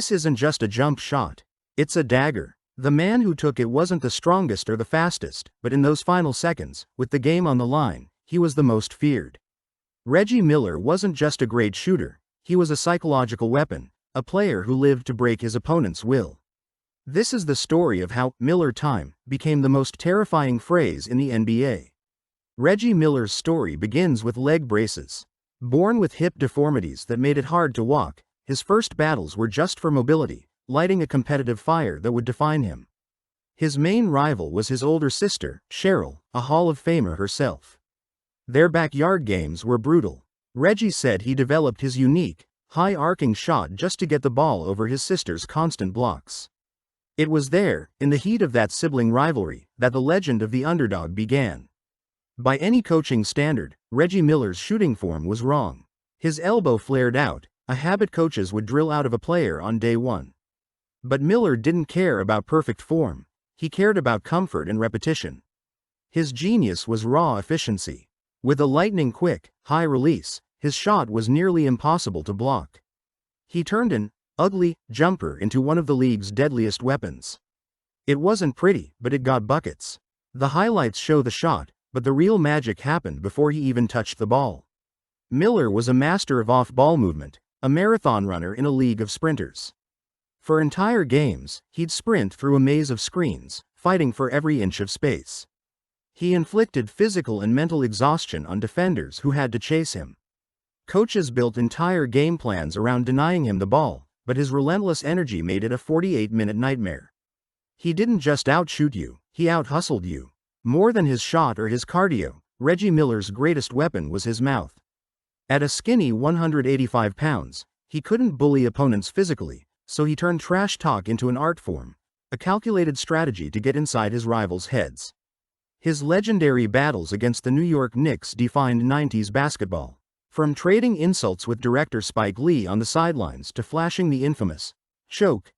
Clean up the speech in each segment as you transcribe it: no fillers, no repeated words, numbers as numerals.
This isn't just a jump shot. It's a dagger. The man who took it wasn't the strongest or the fastest, but in those final seconds, with the game on the line, he was the most feared. Reggie Miller wasn't just a great shooter, he was a psychological weapon, a player who lived to break his opponent's will. This is the story of how Miller time became the most terrifying phrase in the NBA. Reggie Miller's story begins with leg braces. Born with hip deformities that made it hard to walk, his first battles were just for mobility, lighting a competitive fire that would define him. His main rival was his older sister, Cheryl, a Hall of Famer herself. Their backyard games were brutal. Reggie said he developed his unique, high-arcing shot just to get the ball over his sister's constant blocks. It was there, in the heat of that sibling rivalry, that the legend of the underdog began. By any coaching standard, Reggie Miller's shooting form was wrong. His elbow flared out, a habit coaches would drill out of a player on day one. But Miller didn't care about perfect form, he cared about comfort and repetition. His genius was raw efficiency. With a lightning-quick, high release, his shot was nearly impossible to block. He turned an ugly jumper into one of the league's deadliest weapons. It wasn't pretty, but it got buckets. The highlights show the shot, but the real magic happened before he even touched the ball. Miller was a master of off-ball movement, a marathon runner in a league of sprinters. For entire games, he'd sprint through a maze of screens, fighting for every inch of space. He inflicted physical and mental exhaustion on defenders who had to chase him. Coaches built entire game plans around denying him the ball, but his relentless energy made it a 48-minute nightmare. He didn't just outshoot you, he out-hustled you. More than his shot or his cardio, Reggie Miller's greatest weapon was his mouth. At a skinny 185 pounds, he couldn't bully opponents physically, so he turned trash talk into an art form, a calculated strategy to get inside his rivals' heads. His legendary battles against the New York Knicks defined 90s basketball. From trading insults with director Spike Lee on the sidelines to flashing the infamous choke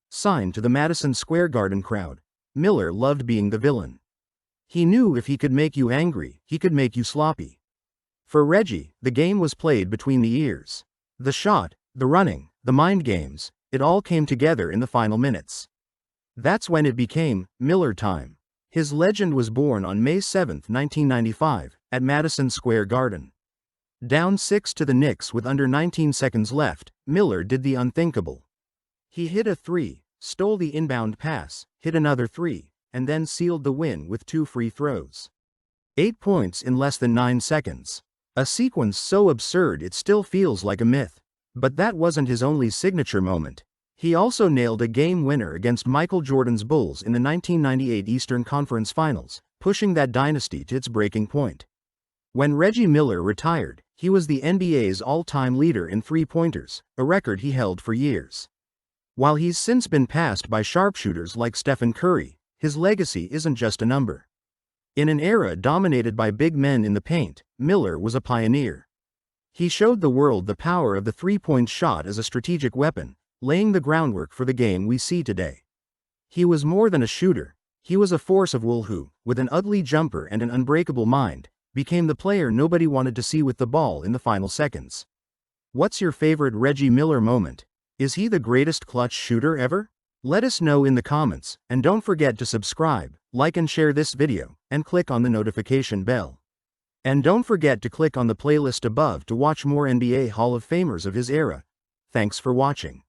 sign to the Madison Square Garden crowd, Miller loved being the villain. He knew if he could make you angry, he could make you sloppy. For Reggie, the game was played between the ears. The shot, the running, the mind games, it all came together in the final minutes. That's when it became Miller time. His legend was born on May 7, 1995, at Madison Square Garden. Down 6 to the Knicks with under 19 seconds left, Miller did the unthinkable. He hit a three, stole the inbound pass, hit another three, and then sealed the win with 2 free throws. 8 points in less than 9 seconds. A sequence so absurd it still feels like a myth. But that wasn't his only signature moment. He also nailed a game winner against Michael Jordan's Bulls in the 1998 Eastern Conference Finals, pushing that dynasty to its breaking point. When Reggie Miller retired, he was the NBA's all-time leader in three-pointers, a record he held for years. While he's since been passed by sharpshooters like Stephen Curry, his legacy isn't just a number. In an era dominated by big men in the paint, Miller was a pioneer. He showed the world the power of the three-point shot as a strategic weapon, laying the groundwork for the game we see today. He was more than a shooter, he was a force of will who, with an ugly jumper and an unbreakable mind, became the player nobody wanted to see with the ball in the final seconds. What's your favorite Reggie Miller moment? Is he the greatest clutch shooter ever? Let us know in the comments, and don't forget to subscribe, like and share this video, and click on the notification bell. And don't forget to click on the playlist above to watch more NBA Hall of Famers of his era. Thanks for watching.